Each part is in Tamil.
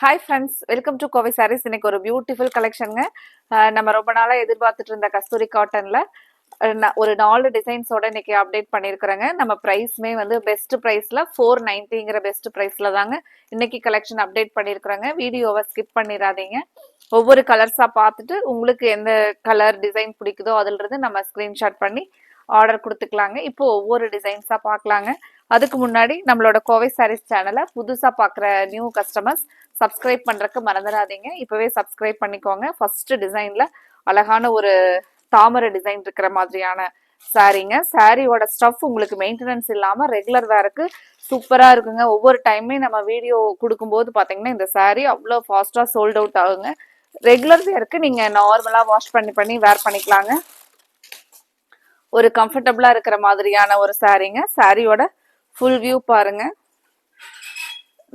Hi friends, welcome to Kovai sarees. இன்னைக்கு ஒரு பியூட்டிஃபுல் கலெக்ஷனுங்க. நம்ம ரொம்ப நாளாக எதிர்பார்த்துட்டு இருந்த கஸ்தூரி காட்டன்ல ஒரு 4 டிசைன்ஸோட இன்னைக்கு அப்டேட் பண்ணியிருக்கிறேங்க. நம்ம ப்ரைஸ்மே வந்து பெஸ்ட் ப்ரைஸ்ல 490ங்கிற பெஸ்ட் ப்ரைஸ்ல தாங்க இன்னைக்கு கலெக்ஷன் அப்டேட் பண்ணியிருக்கிறேங்க. வீடியோவை ஸ்கிப் பண்ணிடாதீங்க. ஒவ்வொரு கலர்ஸாக பார்த்துட்டு உங்களுக்கு எந்த கலர் டிசைன் பிடிக்குதோ அதிலிருந்து நம்ம ஸ்க்ரீன்ஷாட் பண்ணி ஆர்டர் கொடுத்துக்கலாங்க. இப்போ ஒவ்வொரு டிசைன்ஸாக பார்க்கலாங்க. அதுக்கு முன்னாடி நம்மளோட கோவை சாரீஸ் சேனலை புதுசாக பார்க்குற நியூ கஸ்டமர்ஸ் சப்ஸ்கிரைப் பண்ணுறதுக்கு மறந்துடாதீங்க. இப்போவே சப்ஸ்கிரைப் பண்ணிக்கோங்க. ஃபர்ஸ்ட் டிசைனில் அழகான ஒரு தாமரை டிசைன் இருக்கிற மாதிரியான சாரீங்க. சாரியோட ஸ்டஃப் உங்களுக்கு மெயின்டெனன்ஸ் இல்லாமல் ரெகுலர் வேருக்கு சூப்பராக இருக்குங்க. ஒவ்வொரு டைமே நம்ம வீடியோ கொடுக்கும்போது பார்த்தீங்கன்னா இந்த சாரீ அவ்வளோ ஃபாஸ்ட்டாக சோல்ட் அவுட் ஆகுங்க. ரெகுலர் வேருக்கு நீங்கள் நார்மலாக வாஷ் பண்ணி வேர் பண்ணிக்கலாங்க. ஒரு கம்ஃபர்டபுளாக இருக்கிற மாதிரியான ஒரு சாரீங்க. சாரியோட ஃபுல் வியூ பாருங்க.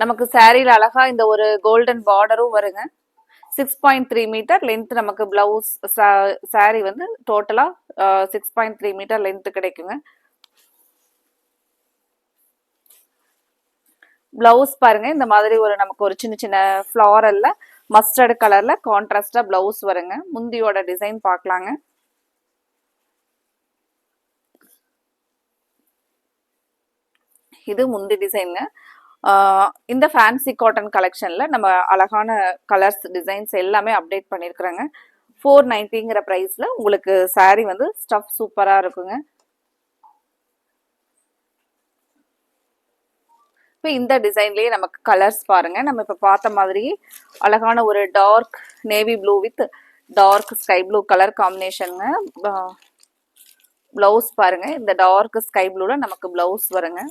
நமக்கு சாரியில் அழகா இந்த ஒரு கோல்டன் பார்டரும் வருங்க. 6.3 மீட்டர் லென்த் நமக்கு பிளவுஸ் சாரி வந்து டோட்டலா 6.3 மீட்டர் லென்த் கிடைக்குங்க. பிளவுஸ் பாருங்க, இந்த மாதிரி ஒரு நமக்கு ஒரு சின்ன சின்ன ஃப்ளாரல்ல மஸ்டர்ட் கலர்ல கான்ட்ராஸ்டா பிளவுஸ் வருங்க. முந்தியோட டிசைன் பார்க்கலாங்க. இது முந்தி டிசைனுங்க. இந்த ஃபேன்சி காட்டன் கலெக்ஷனில் நம்ம அழகான கலர்ஸ் டிசைன்ஸ் எல்லாமே அப்டேட் பண்ணியிருக்கிறேங்க. 490ங்கிற ப்ரைஸில் உங்களுக்கு சாரீ வந்து ஸ்டஃப் சூப்பராக இருக்குங்க. இப்போ இந்த டிசைன்லேயே நமக்கு கலர்ஸ் பாருங்க. நம்ம இப்போ பார்த்த மாதிரி அழகான ஒரு dark navy blue with dark sky blue colour காம்பினேஷனுங்க. பிளவுஸ் பாருங்க, இந்த டார்க் ஸ்கை ப்ளூல நமக்கு பிளவுஸ் வருங்க.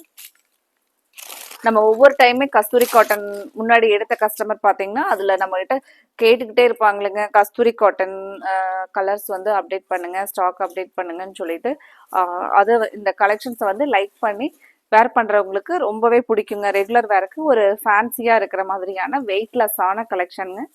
நம்ம ஒவ்வொரு டைமே கஸ்தூரி காட்டன் முன்னாடி எடுத்த கஸ்டமர் பார்த்தீங்கன்னா அதில் நம்மகிட்ட கேட்டுக்கிட்டே இருப்பாங்களுங்க, கஸ்தூரி காட்டன் கலர்ஸ் வந்து அப்டேட் பண்ணுங்க, ஸ்டாக் அப்டேட் பண்ணுங்கன்னு சொல்லிட்டு அது இந்த கலெக்ஷன்ஸை வந்து லைக் பண்ணி வேர் பண்ணுறவங்களுக்கு ரொம்பவே பிடிக்குங்க. ரெகுலர் வேருக்கு ஒரு ஃபேன்சியாக இருக்கிற மாதிரியான வெயிட்லெஸ்ஸான கலெக்ஷனுங்க.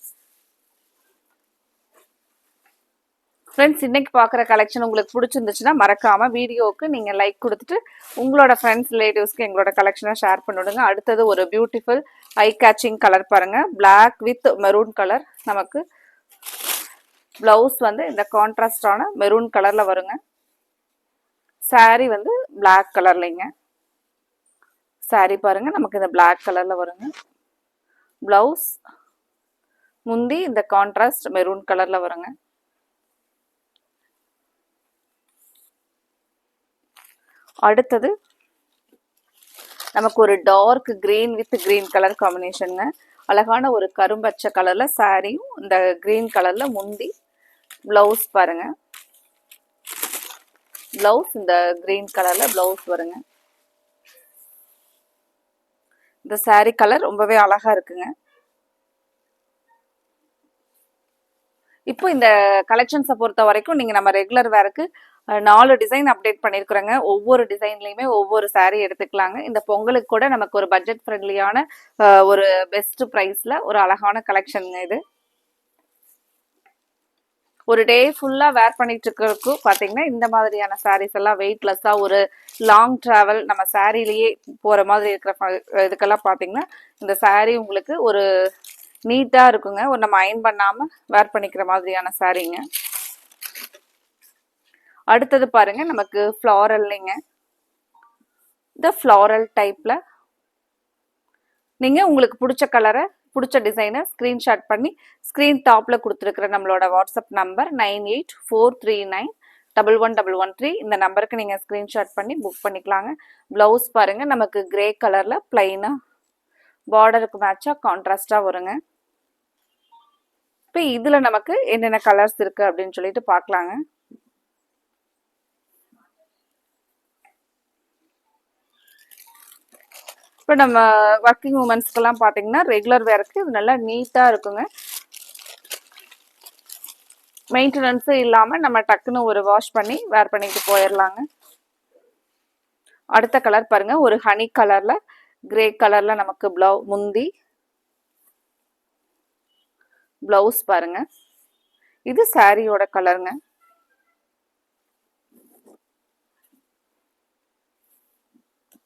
ஃப்ரெண்ட்ஸ், இன்னைக்கு பார்க்குற கலெக்ஷன் உங்களுக்கு பிடிச்சிருந்துச்சுன்னா மறக்காமல் வீடியோவுக்கு நீங்கள் லைக் கொடுத்துட்டு உங்களோட ஃப்ரெண்ட்ஸ் ரிலேட்டிவ்ஸ்க்கு எங்களோட கலெக்ஷனை ஷேர் பண்ணிவிடுங்க. அடுத்தது ஒரு பியூட்டிஃபுல் ஐ கேச்சிங் கலர் பாருங்கள். Black with maroon colour. நமக்கு ப்ளவுஸ் வந்து இந்த கான்ட்ராஸ்டான மெரூன் கலரில் வருங்க. சாரீ வந்து பிளாக் கலர்லைங்க. சாரீ பாருங்கள், நமக்கு இந்த பிளாக் கலரில் வருங்க. ப்ளவுஸ் முந்தி இந்த கான்ட்ராஸ்ட் மெரூன் கலரில் வருங்க. அடுத்தது நமக்கு ஒரு dark green with green colour காம்பினேஷனுங்க. அழகான ஒரு கரும்பச்சை கலர்ல சாரியும் இந்த கிரீன் கலர்ல முந்தி. பிளவுஸ் பாருங்க, பிளவுஸ் இந்த கிரீன் கலர்ல பிளவுஸ் வருங்க. இந்த சாரி கலர் ரொம்பவே அழகா இருக்குங்க. இப்போ இந்த கலெக்ஷன்ஸை பொறுத்த வரைக்கும் நீங்கள் நம்ம ரெகுலர் வேருக்கு 4 டிசைன் அப்டேட் பண்ணியிருக்கிறோங்க. ஒவ்வொரு டிசைன்லையுமே ஒவ்வொரு சாரீ எடுத்துக்கலாங்க. இந்த பொங்கலுக்கு கூட நமக்கு ஒரு பட்ஜெட் ஃப்ரெண்ட்லியான ஒரு பெஸ்ட் ப்ரைஸில் ஒரு அழகான கலெக்ஷனுங்க இது. ஒரு டே ஃபுல்லாக வேர் பண்ணிட்டு இருக்கிறதுக்கும் பார்த்தீங்கன்னா இந்த மாதிரியான சாரீஸ் எல்லாம் வெயிட்லெஸ்ஸாக ஒரு லாங் ட்ராவல் நம்ம சாரீலேயே போகிற மாதிரி இருக்கிற இதுக்கெல்லாம் பார்த்தீங்கன்னா இந்த சாரீ உங்களுக்கு ஒரு நீட்டாக இருக்குங்க. ஒரு நம்ம அயன் பண்ணாமல் வேர் பண்ணிக்கிற மாதிரியான சாரீங்க. அடுத்தது பாருங்க, நமக்கு ஃப்ளாரல்லைங்க. இந்த ஃப்ளாரல் டைப்ல நீங்க உங்களுக்கு பிடிச்ச கலரை பிடிச்ச டிசைனை ஸ்கிரீன்ஷாட் பண்ணி ஸ்கிரீன் டாப்ல கொடுத்துருக்கிற நம்மளோட வாட்ஸ்அப் நம்பர் 9843911113 இந்த நம்பருக்கு நீங்க ஸ்கிரீன்ஷாட் பண்ணி புக் பண்ணிக்கலாங்க. பிளவுஸ் பாருங்க, நமக்கு கிரே கலர்ல பிளைனா பார்டருக்கு மேட்சா கான்ட்ராஸ்டா வருங்க. இப்போ இதுல நமக்கு என்னென்ன கலர்ஸ் இருக்கு அப்படின்னு சொல்லிட்டு பார்க்கலாங்க. இப்போ நம்ம ஒர்க்கிங் உமன்ஸ்க்கெல்லாம் பார்த்தீங்கன்னா ரெகுலர் வேருக்கு இது நல்லா நீட்டாக இருக்குங்க. மெயின்டெனன்ஸும் இல்லாமல் நம்ம டக்குன்னு ஒரு வாஷ் பண்ணி வேர் பண்ணிட்டு போயிடலாங்க. அடுத்த கலர் பாருங்க, ஒரு ஹனி கலர்ல கிரே கலர்ல நமக்கு முந்தி. பிளவுஸ் பாருங்க, இது சாரியோட கலருங்க.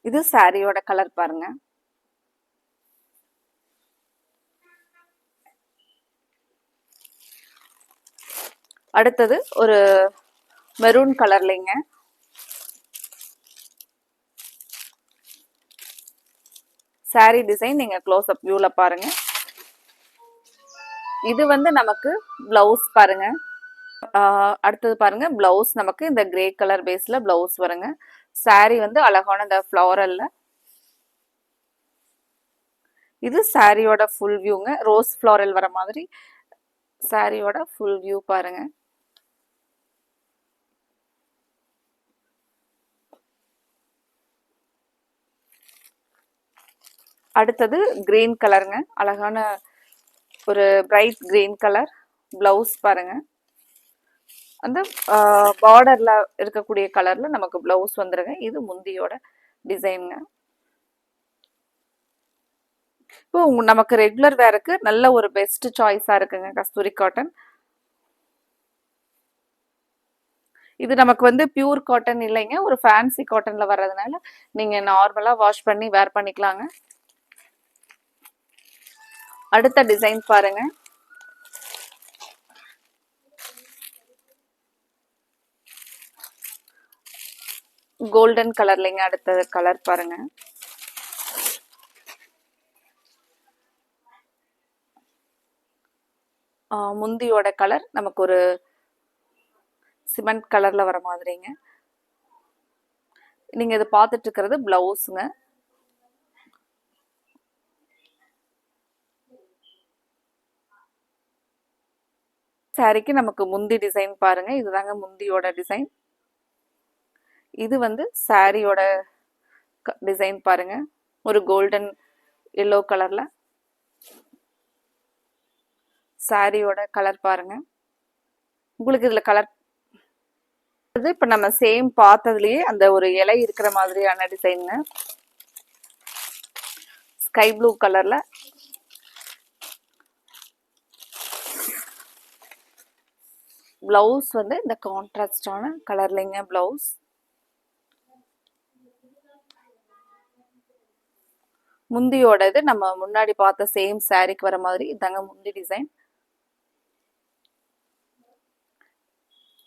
இது சாரியோட கலர் பாருங்க. அடுத்தது ஒரு மெரூன் கலர்லைங்க. saree டிசைன் நீங்க க்ளோஸ் அப் வியூல பாருங்க. இது வந்து நமக்கு பிளவுஸ் பாருங்க. அடுத்தது பாருங்க, பிளவுஸ் நமக்கு இந்த கிரே கலர் பேஸ்ல பிளவுஸ் வருங்க. saree வந்து அழகான இந்த ஃப்ளாரல்ல. இது சாரியோட ஃபுல் வியூங்க. ரோஸ் ஃப்ளாரல் வர மாதிரி சாரியோட ஃபுல் வியூ பாருங்க. அடுத்தது கிரீன் கலருங்க. அழகான ஒரு பிரைட் கிரீன் கலர் பிளவுஸ் பாருங்க. அந்த பார்டர்ல இருக்கக்கூடிய கலர்ல நமக்கு பிளவுஸ் வந்துருங்க. இது முந்தியோட டிசைனுங்க. இப்போ நமக்கு ரெகுலர் வேருக்கு நல்ல ஒரு பெஸ்ட் சாய்ஸா இருக்குங்க கஸ்தூரி காட்டன். இது நமக்கு வந்து பியூர் காட்டன் இல்லைங்க, ஒரு ஃபேன்சி காட்டன்ல வர்றதுனால நீங்க நார்மலா வாஷ் பண்ணி வேர் பண்ணிக்கலாங்க. அடுத்த டிசைன் பாருங்க. கோல்டன் கலர்லங்க. அடுத்த கலர் பாருங்க. முந்தியோட கலர் நமக்கு ஒரு சிமெண்ட் கலர்ல வர மாதிரிங்க. நீங்க இதை பார்த்துட்டு இருக்கிறது பிளவுஸுங்க. சாரிக்கு நமக்கு முந்தி டிசைன் பாருங்க. இதுதாங்க முந்தியோட டிசைன். இது வந்து சாரியோட டிசைன் பாருங்க. ஒரு கோல்டன் எல்லோ கலர்ல சாரியோட கலர் பாருங்க. உங்களுக்கு இதுல கலர் இப்ப நம்ம சேம் பார்த்ததுலயே அந்த ஒரு இலை இருக்கிற மாதிரியான டிசைனுங்க. ஸ்கை ப்ளூ கலர்ல பிளவுஸ் வந்து இந்த கான்ட்ராஸ்டான கலர்லைங்க பிளவுஸ். முந்தியோட இது நம்ம முன்னாடி பார்த்த சேம் சாரிக்கு வர மாதிரி இதாங்க முந்தி டிசைன்.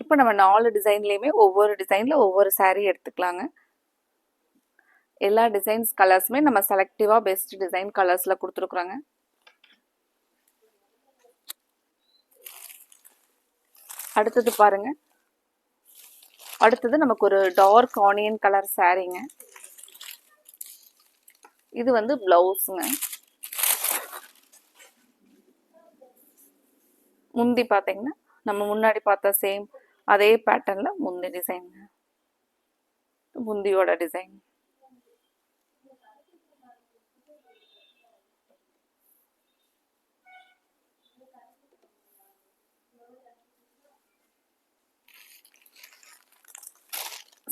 இப்போ நம்ம 4 டிசைன்லயுமே ஒவ்வொரு டிசைன்ல ஒவ்வொரு சாரி எடுத்துக்கலாங்க. எல்லா டிசைன்ஸ் கலர்ஸுமே நம்ம செலக்டிவா பெஸ்ட் டிசைன் கலர்ஸ்ல கொடுத்துருக்குறோங்க. அடுத்தது பாருங்க. அடுத்தது நமக்கு ஒரு டார்க் ஆனியன் கலர் சாரீங்க. இது வந்து பிளவுஸுங்க. முந்தி பார்த்தீங்கன்னா நம்ம முன்னாடி பார்த்த சேம் அதே பேட்டர்ன்ல முந்தி டிசைன். முந்தியோட டிசைன்.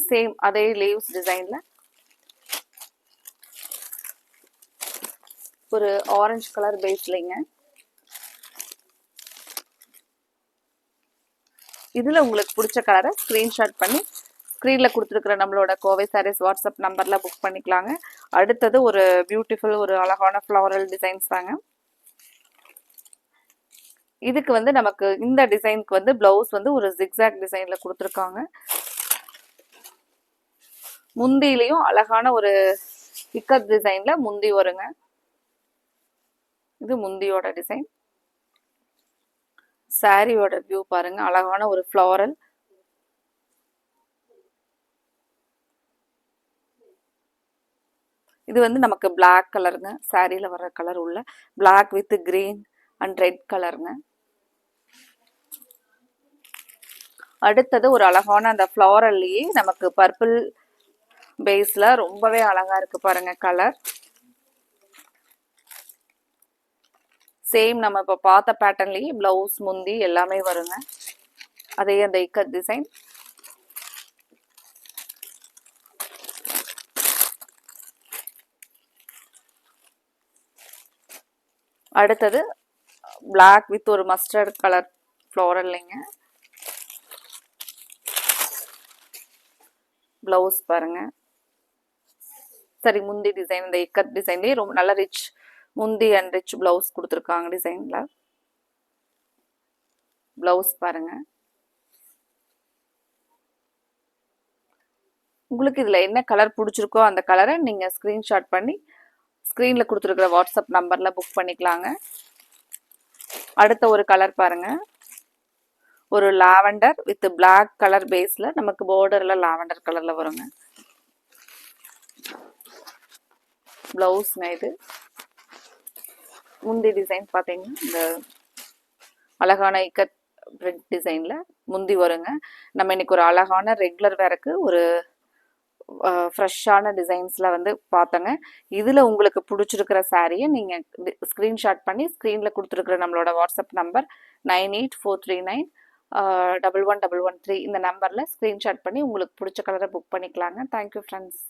சேம் அதே லீவ்ஸ் டிசைன்ல ஒரு ஆரஞ்சு கலர் பேஸ்லைங்க. இதுல உங்களுக்கு பிடிச்ச கலரை ஸ்கிரீன்ஷாட் பண்ணி ஸ்க்ரீன்ல கொடுத்துருக்குற நம்மளோட கோவை சாரீஸ் வாட்ஸ்அப் நம்பர்ல புக் பண்ணிக்கலாங்க. அடுத்தது ஒரு பியூட்டிஃபுல் ஒரு அழகான ஃப்ளாரல் டிசைன்ஸ் தாங்க. இதுக்கு வந்து நமக்கு இந்த டிசைனுக்கு வந்து பிளவுஸ் வந்து ஒரு ஜிக்ஸாக் டிசைன்ல கொடுத்துருக்காங்க. முந்திலையும் அழகான ஒரு இக்கத் டிசைன்ல முந்தி வருங்க. இது முந்தியோட டிசைன். சாரியோட வியூ பாருங்க. அழகான ஒரு ஃப்ளாரல். இது வந்து நமக்கு பிளாக் கலருங்க. சாரியில வர்ற கலர் உள்ள black with green and red கலருங்க. அடுத்தது ஒரு அழகான அந்த ஃப்ளாரல்லையே நமக்கு பர்பிள் பேஸ்ல ரொம்பவே அழகா இருக்கு பாருங்க கலர். சேம் நம்ம இப்போ பார்த்த பேட்டர்ன்லயே பிளவுஸ் முந்தி எல்லாமே வருங்க. அதே அந்த இக்கத் டிசைன். அடுத்தது பிளாக் வித் ஒரு மஸ்டர்ட் கலர் ஃப்ளோரல்லைங்க. பிளவுஸ் பாருங்க. சரி, முந்தி டிசைன் இந்த இக்கத் டிசைன்லயே ரொம்ப நல்ல ரிச் முந்தி அண்ட் ரிச் பிளவுஸ் கொடுத்துருக்காங்க டிசைன்ல. பிளவுஸ் பாருங்க. உங்களுக்கு இதில் என்ன கலர் பிடிச்சிருக்கோ அந்த கலரை நீங்கள் ஸ்க்ரீன்ஷாட் பண்ணி ஸ்க்ரீனில் கொடுத்துருக்குற வாட்ஸ்அப் நம்பரில் புக் பண்ணிக்கலாங்க. அடுத்த ஒரு கலர் பாருங்கள், ஒரு லாவெண்டர் வித் பிளாக் கலர் பேஸில் நமக்கு பார்டரில் லாவெண்டர் கலரில் வருங்க. ப்ளவுஸ்ங்க இது. முந்தி டிசைன் பார்த்தீங்கன்னா இந்த அழகான இக்கட் பிரிண்ட் டிசைனில் முந்தி வருங்க. நம்ம இன்னைக்கு ஒரு அழகான ரெகுலர் வேருக்கு ஒரு ஃப்ரெஷ்ஷான டிசைன்ஸில் வந்து பார்த்தோங்க. இதில் உங்களுக்கு பிடிச்சிருக்கிற சாரியை நீங்கள் ஸ்க்ரீன்ஷாட் பண்ணி ஸ்க்ரீனில் கொடுத்துருக்குற நம்மளோட வாட்ஸ்அப் நம்பர் 9843911113 இந்த நம்பரில் ஸ்க்ரீன்ஷாட் பண்ணி உங்களுக்கு பிடிச்ச கலரை புக் பண்ணிக்கலாங்க. Thank you friends.